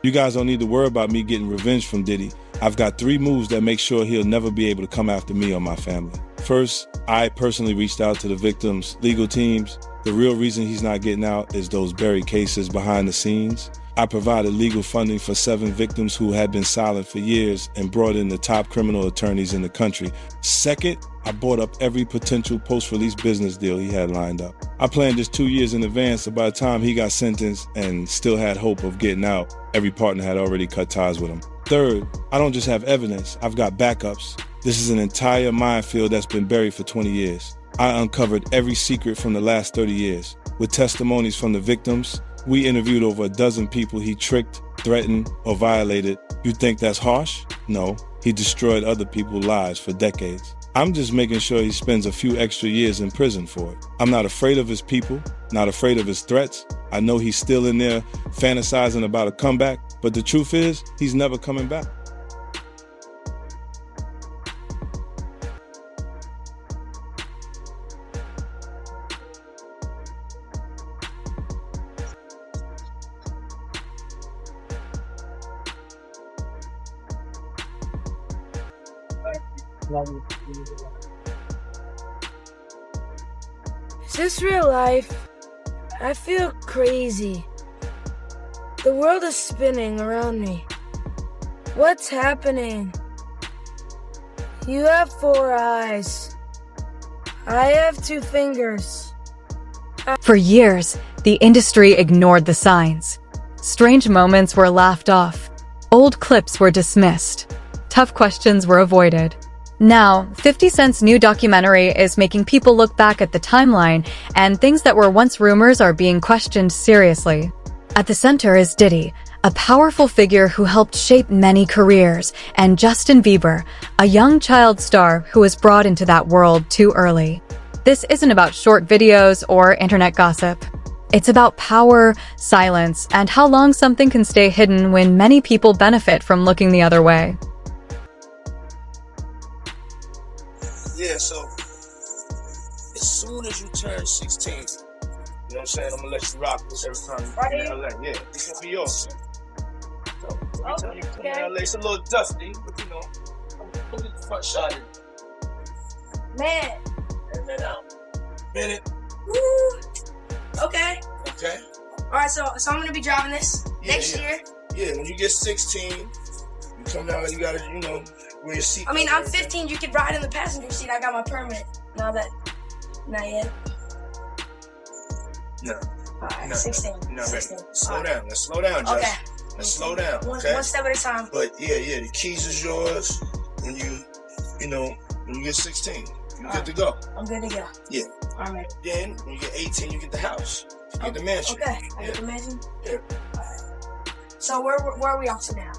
You guys don't need to worry about me getting revenge from Diddy. I've got 3 moves that make sure he'll never be able to come after me or my family. First, I personally reached out to the victims' legal teams. The real reason he's not getting out is those buried cases behind the scenes. I provided legal funding for 7 victims who had been silent for years and brought in the top criminal attorneys in the country. Second, I bought up every potential post-release business deal he had lined up. I planned this 2 years in advance, so by the time he got sentenced and still had hope of getting out, every partner had already cut ties with him. Third, I don't just have evidence, I've got backups. This is an entire minefield that's been buried for 20 years. I uncovered every secret from the last 30 years. With testimonies from the victims, we interviewed over a dozen people he tricked, threatened, or violated. You think that's harsh? No, he destroyed other people's lives for decades. I'm just making sure he spends a few extra years in prison for it. I'm not afraid of his people, not afraid of his threats. I know he's still in there fantasizing about a comeback, but the truth is, he's never coming back. Is this real life? I feel crazy. The world is spinning around me. What's happening? You have 4 eyes. I have 2 fingers. For years, the industry ignored the signs. Strange moments were laughed off. Old clips were dismissed. Tough questions were avoided. Now, 50 Cent's new documentary is making people look back at the timeline, and things that were once rumors are being questioned seriously. At the center is Diddy, a powerful figure who helped shape many careers, and Justin Bieber, a young child star who was brought into that world too early. This isn't about short videos or internet gossip. It's about power, silence, and how long something can stay hidden when many people benefit from looking the other way. Yeah, so as soon as you turn 16, you know what I'm saying? I'm gonna let you rock this every time you come to LA. Yeah, this gonna be yours. So every time you come to LA, it's a little dusty, but you know, look at the front shot. Man. And then out. Minute. Woo. Okay. Okay. Alright, so I'm gonna be driving this next year. Yeah, when you get 16, you come down, you gotta, you know, wear your seat. I mean, I'm 15, you could ride in the passenger seat. I got my permit. Not yet. No. Alright, 16. No, 16. Slow down. Let's slow down, Josh. Okay. Let's slow down, okay? One step at a time. But yeah, the keys is yours when you get 16. You're good to go. I'm good to go. Yeah. Alright. Then, when you get 18, you get the house. You get the mansion. Okay. I get the mansion? Yeah. Alright. So where are we off to now?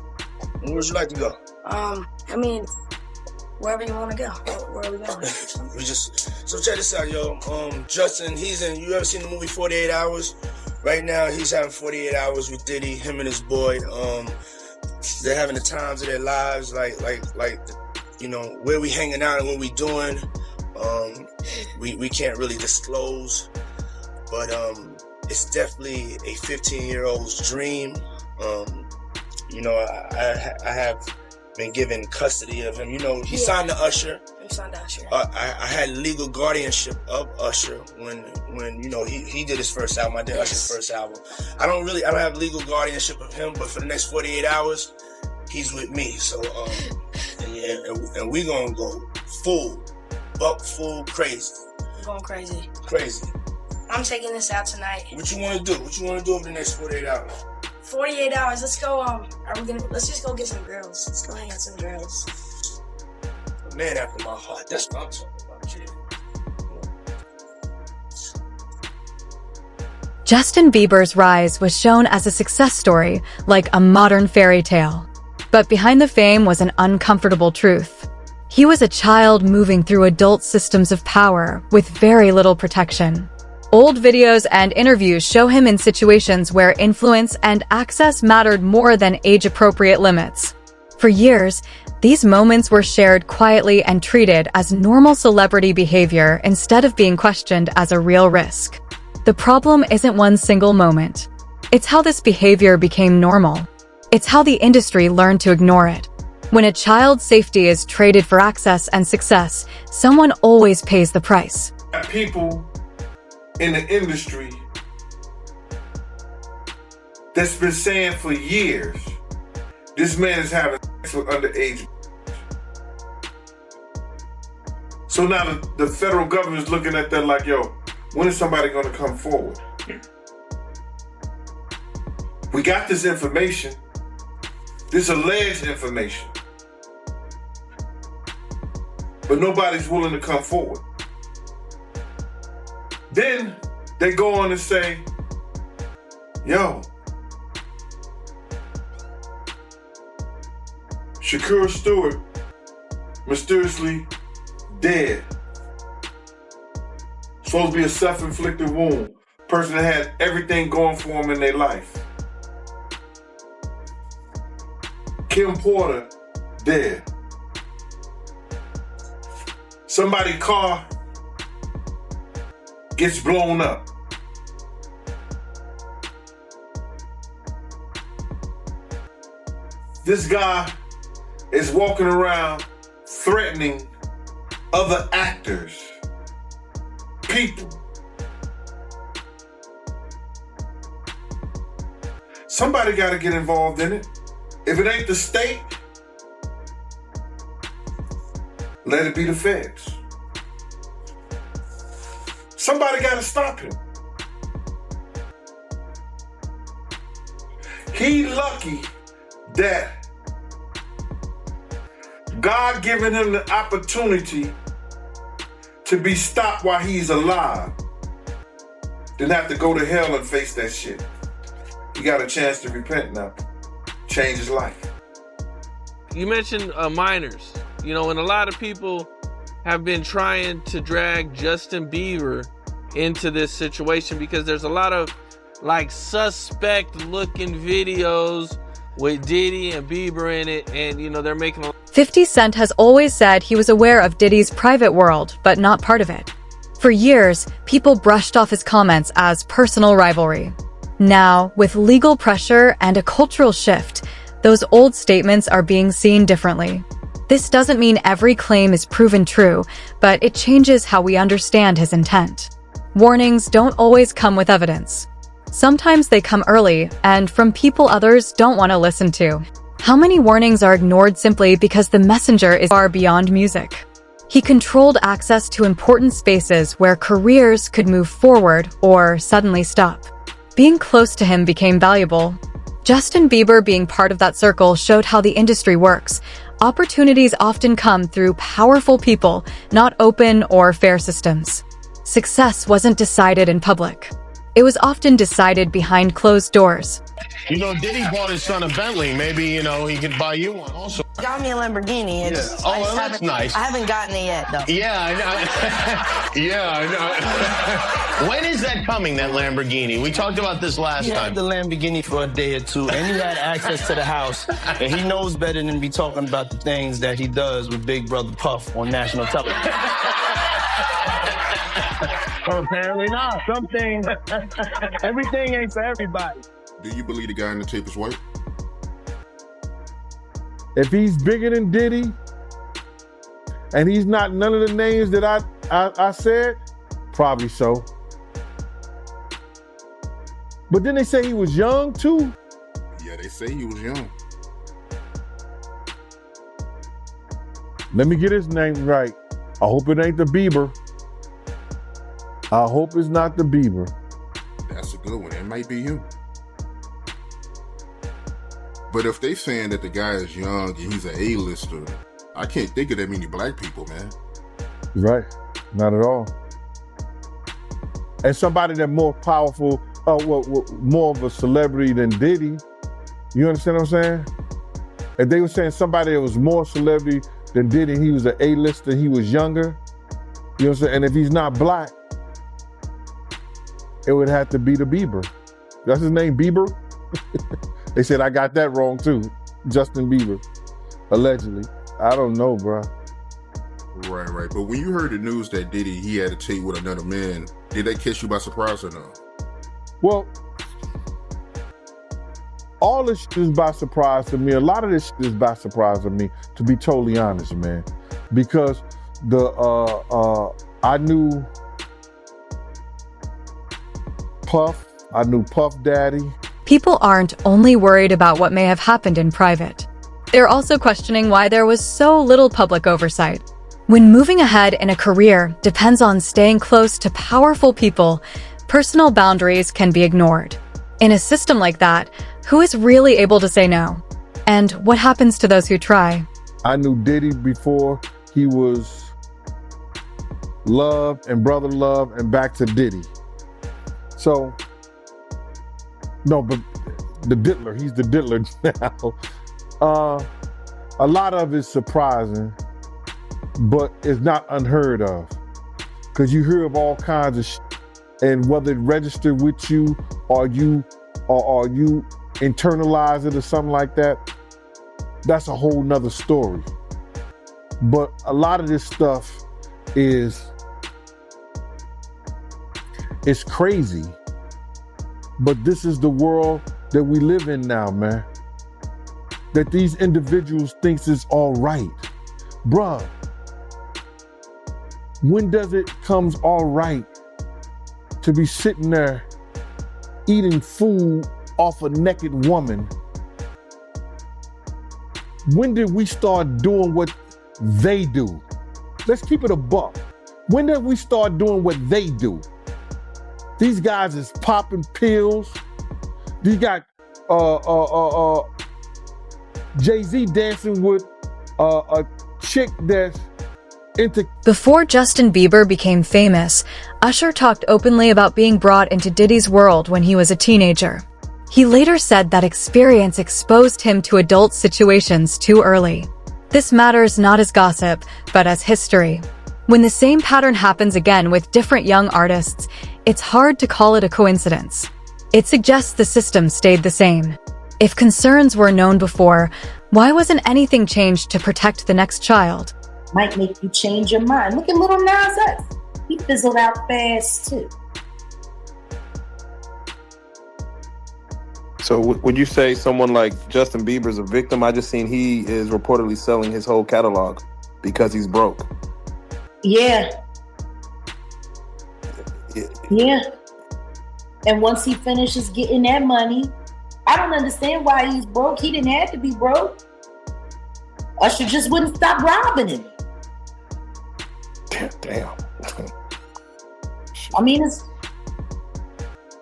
Where would you like to go? I mean, wherever you want to go. Where are we going? So check this out, yo. Justin, you ever seen the movie 48 Hours? Right now, he's having 48 hours with Diddy, him and his boy. They're having the times of their lives, like, you know, where we hanging out and what we doing. We can't really disclose, but it's definitely a 15-year-old's dream. You know, I have been given custody of him. You know, he signed to Usher. He signed to Usher. I had legal guardianship of Usher when you know he did his first album. I did Usher's first album. I don't have legal guardianship of him, but for the next 48 hours, he's with me. So and we gonna go full crazy. I'm going crazy. Crazy. I'm taking this out tonight. What you wanna do? What you wanna do over the next 48 hours? 48 hours. Let's go. Let's just go get some girls. Let's go hang out some girls. A man after my heart. That's what I'm talking about, kid. Justin Bieber's rise was shown as a success story, like a modern fairy tale. But behind the fame was an uncomfortable truth. He was a child moving through adult systems of power with very little protection. Old videos and interviews show him in situations where influence and access mattered more than age-appropriate limits. For years, these moments were shared quietly and treated as normal celebrity behavior instead of being questioned as a real risk. The problem isn't one single moment. It's how this behavior became normal. It's how the industry learned to ignore it. When a child's safety is traded for access and success, someone always pays the price. People in the industry that's been saying for years, this man is having sex with underage. So now the federal government is looking at that like, yo, when is somebody gonna come forward? We got this information, this alleged information, but nobody's willing to come forward. Then they go on and say, yo, Shakur Stewart mysteriously dead. Supposed to be a self-inflicted wound. Person that had everything going for him in their life. Kim Porter dead. Somebody's car gets blown up. This guy is walking around threatening other actors, people. Somebody got to get involved in it. If it ain't the state, let it be the feds. Somebody got to stop him. He lucky that God given him the opportunity to be stopped while he's alive, then have to go to hell and face that shit. He got a chance to repent now, change his life. You mentioned minors, and a lot of people have been trying to drag Justin Bieber into this situation because there's a lot of suspect looking videos with Diddy and Bieber in it, and they're making 50 Cent has always said he was aware of Diddy's private world, but not part of it. For years, people brushed off his comments as personal rivalry. Now, with legal pressure and a cultural shift, those old statements are being seen differently. This doesn't mean every claim is proven true, but it changes how we understand his intent. Warnings don't always come with evidence. Sometimes they come early, and from people others don't want to listen to. How many warnings are ignored simply because the messenger is far beyond music? He controlled access to important spaces where careers could move forward or suddenly stop. Being close to him became valuable. Justin Bieber being part of that circle showed how the industry works. Opportunities often come through powerful people, not open or fair systems. Success wasn't decided in public. It was often decided behind closed doors. Diddy bought his son a Bentley. Maybe, he could buy you one also. Got me a Lamborghini. And Oh, that's nice. I haven't gotten it yet, though. Yeah, I know. Yeah, I know. When is that coming, that Lamborghini? We talked about this last He time. had the Lamborghini for a day or two, and he had access to the house. And he knows better than to be talking about the things that he does with Big Brother Puff on national television. Well, apparently not. Something, everything ain't for everybody. Do you believe the guy in the tape is white? If he's bigger than Diddy, and he's not none of the names that I said, probably so. But then they say he was young too. Yeah, they say he was young. Let me get his name right. I hope it ain't the Bieber. I hope it's not the Bieber. That's a good one. It might be him. But if they saying that the guy is young and he's an A-lister, I can't think of that many black people, man. Right. Not at all. And somebody that more powerful, more of a celebrity than Diddy. You understand what I'm saying? If they were saying somebody that was more celebrity than Diddy, he was an A-lister, he was younger. You know what I'm saying? And if he's not black, it would have to be the Bieber. That's his name, Bieber? They said I got that wrong too. Justin Bieber, allegedly. I don't know, bro. Right. But when you heard the news that Diddy, he had a tape with another man, did that catch you by surprise or no? Well, all this shit is by surprise to me. A lot of this shit is by surprise to me, to be totally honest, man. Because I knew Puff, I knew Puff Daddy. People aren't only worried about what may have happened in private. They're also questioning why there was so little public oversight. When moving ahead in a career depends on staying close to powerful people, personal boundaries can be ignored. In a system like that, who is really able to say no? And what happens to those who try? I knew Diddy before he was Love and Brother Love and back to Diddy. So, no, but the diddler, he's the diddler now. A lot of it's surprising, but it's not unheard of. Because you hear of all kinds of shit, and whether it registered with you or you internalize it or something like that, that's a whole nother story. But a lot of this stuff is crazy. But this is the world that we live in now, man. That these individuals thinks is all right. Bruh, when does it comes all right to be sitting there eating food off a naked woman? When did we start doing what they do? Let's keep it a buck. When did we start doing what they do? These guys is popping pills. You got Jay-Z dancing with a chick that's into... Before Justin Bieber became famous, Usher talked openly about being brought into Diddy's world when he was a teenager. He later said that experience exposed him to adult situations too early. This matters not as gossip, but as history. When the same pattern happens again with different young artists, it's hard to call it a coincidence. It suggests the system stayed the same. If concerns were known before, why wasn't anything changed to protect the next child? Might make you change your mind. Look at Lil Nas X. He fizzled out fast too. So would you say someone like Justin Bieber is a victim? I just seen he is reportedly selling his whole catalog because he's broke. Yeah. And once he finishes getting that money, I don't understand why he's broke. He didn't have to be broke. Usher just wouldn't stop robbing him. Damn. I mean,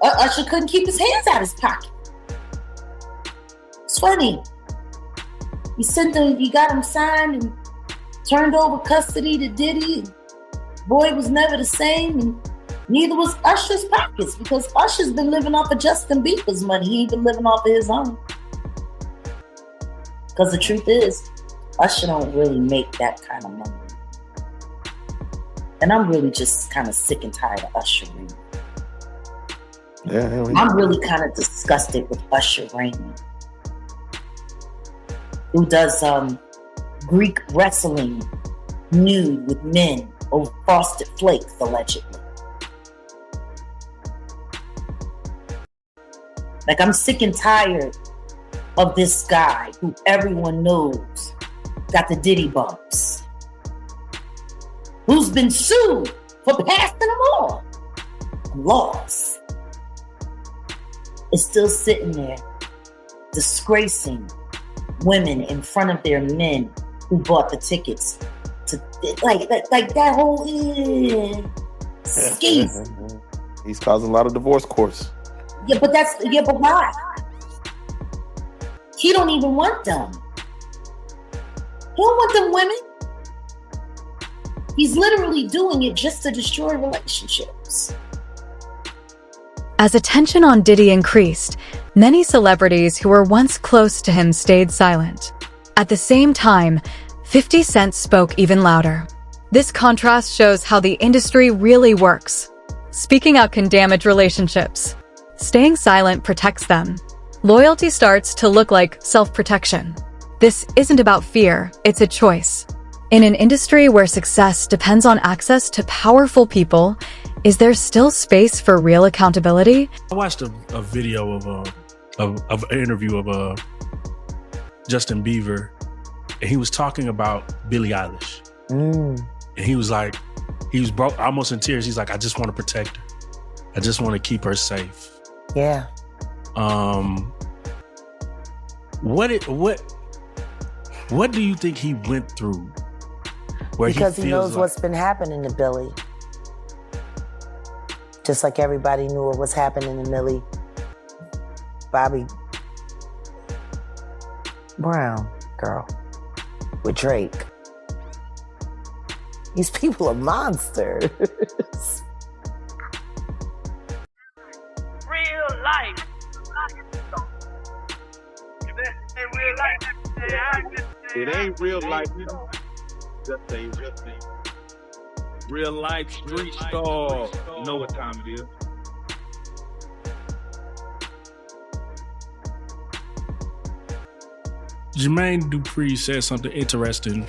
Usher couldn't keep his hands out of his pocket. It's funny. He got him signed and turned over custody to Diddy. Boy was never the same, and neither was Usher's pockets, because Usher's been living off of Justin Bieber's money. He ain't been living off of his own. Because the truth is, Usher don't really make that kind of money. And I'm really just kind of sick and tired of Usher reigning. Yeah, I'm really kind of disgusted with Usher reigning, who does Greek wrestling nude with men over Frosted Flakes, allegedly. Like, I'm sick and tired of this guy who everyone knows got the Diddy bumps, who's been sued for passing them on, lost, is still sitting there disgracing women in front of their men who bought the tickets to, like that whole scheme. He's causing a lot of divorce courts. But why? He don't even want them. He don't want them women. He's literally doing it just to destroy relationships. As attention on Diddy increased, many celebrities who were once close to him stayed silent. At the same time, 50 Cent spoke even louder. This contrast shows how the industry really works. Speaking out can damage relationships. Staying silent protects them. Loyalty starts to look like self-protection. This isn't about fear, it's a choice. In an industry where success depends on access to powerful people, is there still space for real accountability? I watched a video of of an interview of Justin Bieber, and he was talking about Billie Eilish. And he was like, he was broke, almost in tears. He's like, I just want to protect her. I just want to keep her safe. Yeah. What do you think he went through? Because he knows what's been happening to Billie. Just like everybody knew what was happening to Millie Bobby Brown girl with Drake. These people are monsters. Real life. It ain't real life. Just say real life street star. You know what time it is. Jermaine Dupri said something interesting.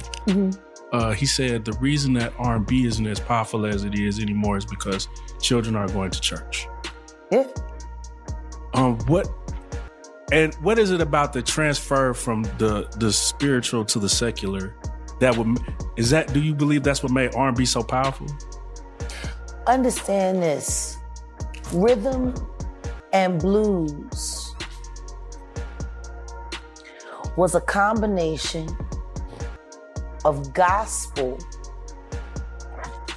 He said the reason that R&B isn't as powerful as it is anymore is because children are going to church. Yeah. What is it about the transfer from the spiritual to the secular do you believe that's what made R&B so powerful? Understand this. Rhythm and blues was a combination of gospel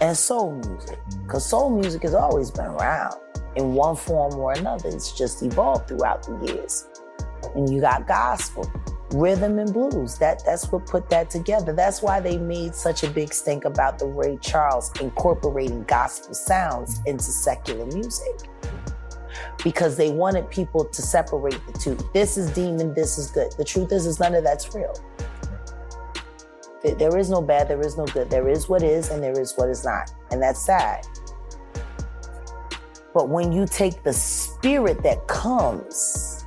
and soul music. Because soul music has always been around in one form or another. It's just evolved throughout the years. And you got gospel, rhythm and blues. That's what put that together. That's why they made such a big stink about the Ray Charles incorporating gospel sounds into secular music. Because they wanted people to separate the two. This is demon, this is good. The truth is none of that's real. There is no bad, there is no good. There is what is and there is what is not. And that's sad. But when you take the spirit that comes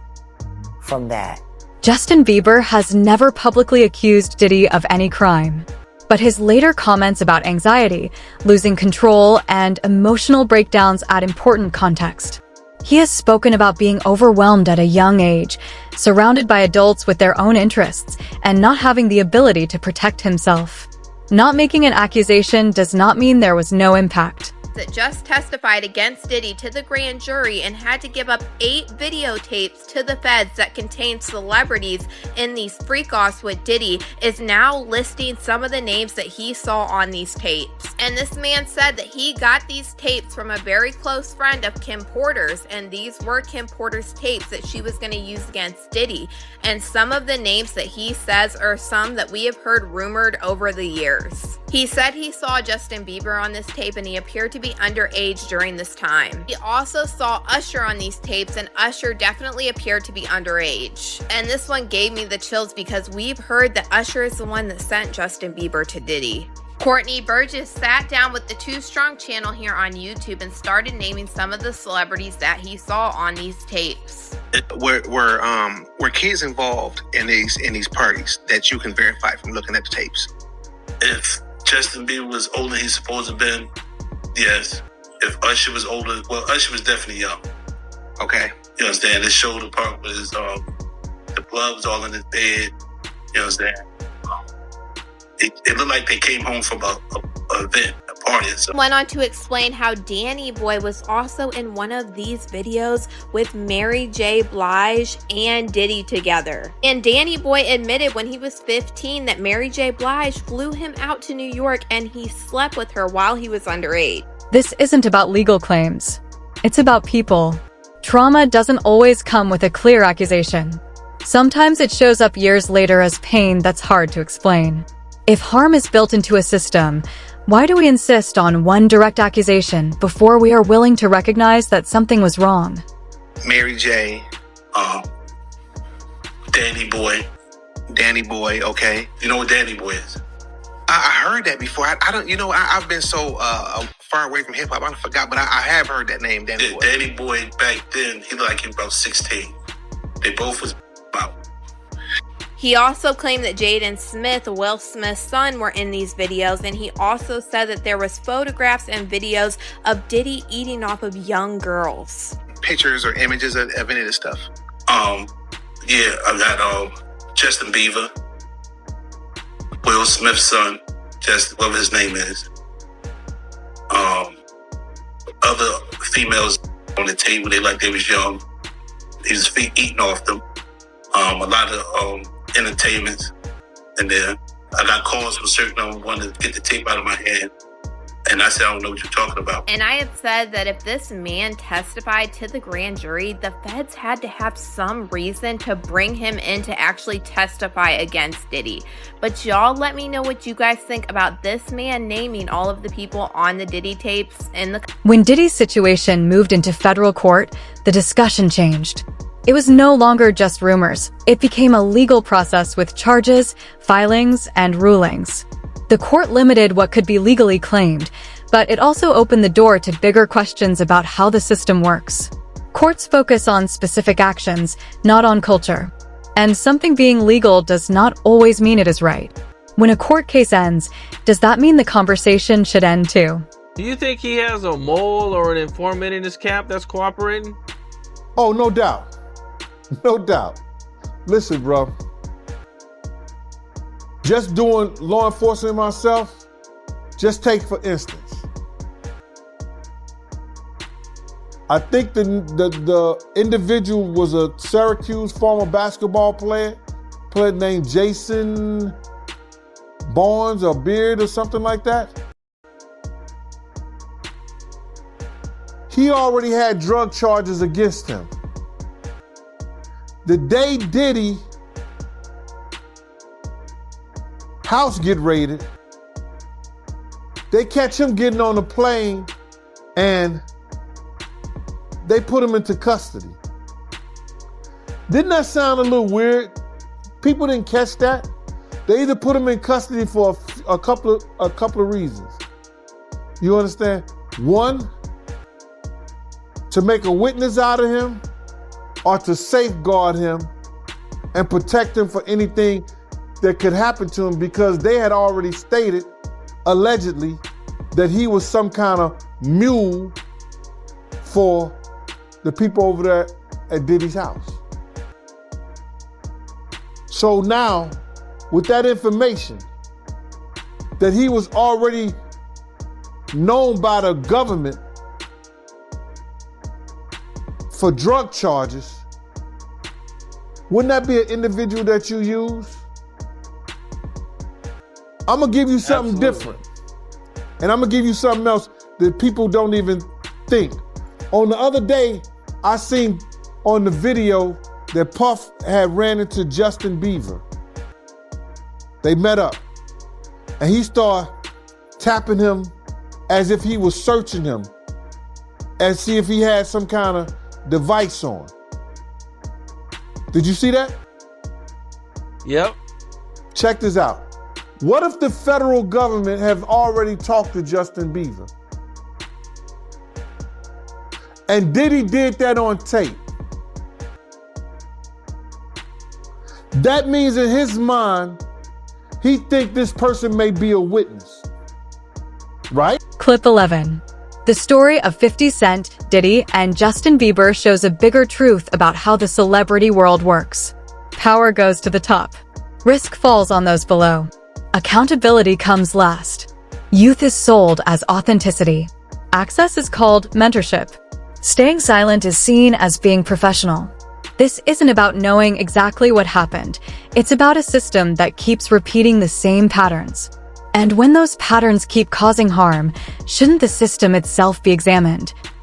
from that. Justin Bieber has never publicly accused Diddy of any crime. But his later comments about anxiety, losing control, and emotional breakdowns add important context. He has spoken about being overwhelmed at a young age, surrounded by adults with their own interests, and not having the ability to protect himself. Not making an accusation does not mean there was no impact. That just testified against Diddy to the grand jury and had to give up 8 videotapes to the feds that contained celebrities in these freak-offs with Diddy is now listing some of the names that he saw on these tapes. And this man said that he got these tapes from a very close friend of Kim Porter's, and these were Kim Porter's tapes that she was going to use against Diddy. And some of the names that he says are some that we have heard rumored over the years. He said he saw Justin Bieber on this tape and he appeared to be underage during this time. He also saw Usher on these tapes and Usher definitely appeared to be underage. And this one gave me the chills because we've heard that Usher is the one that sent Justin Bieber to Diddy. Courtney Burgess sat down with the Too Strong channel here on YouTube and started naming some of the celebrities that he saw on these tapes. Were kids involved in these parties that you can verify from looking at the tapes? If Justin Bieber was older than he's supposed to have been, yes. If Usher was older, well, Usher was definitely young. Okay. You understand? The shoulder part was, the blood was all in his bed. You understand? It looked like they came home from a event, a party or something. Went on to explain how Danny Boy was also in one of these videos with Mary J. Blige and Diddy together. And Danny Boy admitted when he was 15 that Mary J. Blige flew him out to New York and he slept with her while he was underage. This isn't about legal claims. It's about people. Trauma doesn't always come with a clear accusation. Sometimes it shows up years later as pain that's hard to explain. If harm is built into a system, why do we insist on one direct accusation before we are willing to recognize that something was wrong? Mary J. Danny Boy, okay. You know what Danny Boy is? I heard that before. I don't, I've been so far away from hip hop, I forgot, but I have heard that name, Danny Boy. Danny Boy back then, he looked like he was about 16. They both was about. He also claimed that Jaden Smith, Will Smith's son, were in these videos, and he also said that there was photographs and videos of Diddy eating off of young girls. Pictures or images of any of this stuff? Yeah, I got Justin Bieber, Will Smith's son, just whatever his name is. Other females on the table, they was young. He was eating off them. A lot of entertainment. And then I got calls from certain of them wanting to get the tape out of my hand. And I said, I don't know what you're talking about. And I had said that if this man testified to the grand jury, the feds had to have some reason to bring him in to actually testify against Diddy. But y'all let me know what you guys think about this man naming all of the people on the Diddy tapes in the... When Diddy's situation moved into federal court, the discussion changed. It was no longer just rumors. It became a legal process with charges, filings, and rulings. The court limited what could be legally claimed, but it also opened the door to bigger questions about how the system works. Courts focus on specific actions, not on culture. And something being legal does not always mean it is right. When a court case ends, does that mean the conversation should end too? Do you think he has a mole or an informant in his camp that's cooperating? Oh, no doubt. No doubt. Listen, bro. Just doing law enforcement myself, just take for instance. I think the individual was a Syracuse former basketball player named Jason Barnes or Beard or something like that. He already had drug charges against him. The day Diddy house get raided, they catch him getting on a plane and they put him into custody. Didn't that sound a little weird? People didn't catch that. They either put him in custody for a couple of reasons. You understand? One, to make a witness out of him, or to safeguard him and protect him for anything that could happen to him, because they had already stated, allegedly, that he was some kind of mule for the people over there at Diddy's house. So now, with that information, that he was already known by the government for drug charges, wouldn't that be an individual that you use? I'm gonna give you something different. And I'm gonna give you something else that people don't even think. On the other day, I seen on the video that Puff had ran into Justin Bieber. They met up. And he started tapping him as if he was searching him and see if he had some kind of device on. Did you see that? Yep. Check this out. What if the federal government have already talked to Justin Bieber? And Diddy did that on tape. That means in his mind, he think this person may be a witness, right? Clip 11. The story of 50 Cent, Diddy, and Justin Bieber shows a bigger truth about how the celebrity world works. Power goes to the top. Risk falls on those below. Accountability comes last. Youth is sold as authenticity. Access is called mentorship. Staying silent is seen as being professional. This isn't about knowing exactly what happened. It's about a system that keeps repeating the same patterns. And when those patterns keep causing harm, shouldn't the system itself be examined?